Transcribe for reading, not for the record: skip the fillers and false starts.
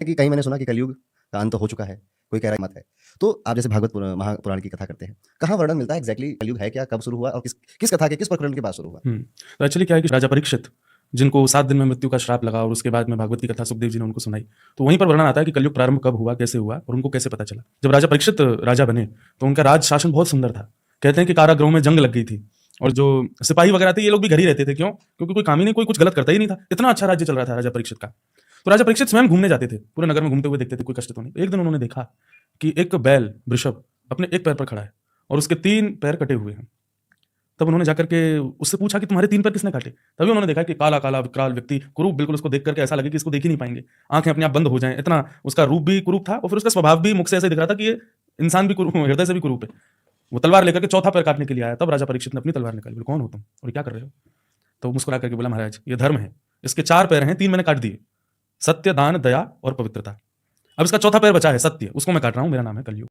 कि कहीं मैंने सुना कि कलयुग का अंत हो चुका है, कोई कह रहा है मत है। तो आप जैसे भागवत महापुराण की कथा करते हैं, कहाँ वर्णन मिलता है एग्जैक्टली कलयुग है क्या, कब शुरू हुआ और किस किस कथा के किस प्रकरण के बाद शुरू हुआ? तो एक्चुअली क्या है कि राजा परीक्षित जिनको 7 दिन में मृत्यु का श्राप लगा और उसके बाद में भागवत की कथा सुखदेव जी ने उनको सुनाई, तो वहीं पर वर्णन आता है कि कलयुग प्रारंभ कब हुआ, कैसे हुआ और उनको कैसे पता चला। जब राजा परीक्षित राजा बने तो उनका राज शासन बहुत सुंदर था। कहते हैं कि कारागृहों में जंग लग गई थी और जो सिपाही वगैरह थे ये लोग भी घर ही रहते थे। क्यों? क्योंकि कोई काम ही नहीं, कोई कुछ गलत करता ही नहीं था। इतना अच्छा राज्य चल रहा था राजा परीक्षित का। तो राजा परीक्षित स्वयं घूमने जाते थे, पूरे नगर में घूमते हुए देखते थे कोई कष्ट तो नहीं। एक दिन उन्होंने देखा कि एक बैल वृषभ अपने एक पैर पर खड़ा है और उसके 3 पैर कटे हुए हैं। तब उन्होंने जाकर के उससे पूछा कि तुम्हारे 3 पैर किसने काटे? तभी उन्होंने देखा कि काला काला विकराल व्यक्ति, कुरूप, बिल्कुल उसको देख करके ऐसा लगे कि इसको देख ही नहीं पाएंगे, आंखें अपने आप बंद हो जाएं। इतना उसका रूप भी कुरूप था और फिर उसका स्वभाव भी मुख से ऐसे दिख रहा था कि ये इंसान भी कुरूप, हृदय से भी कुरूप है। वो तलवार लेकर के चौथा पैर काटने के लिए आया। तब राजा परीक्षित ने अपनी तलवार निकाली। बोले, कौन हो तुम और क्या कर रहे हो? तो मुस्कुरा करके बोला, महाराज ये धर्म है, इसके 4 पैर हैं, 3 मैंने काट दिए, सत्य, दान, दया और पवित्रता। अब इसका चौथा पैर बचा है सत्य, उसको मैं काट रहा हूं, मेरा नाम है कलयुग।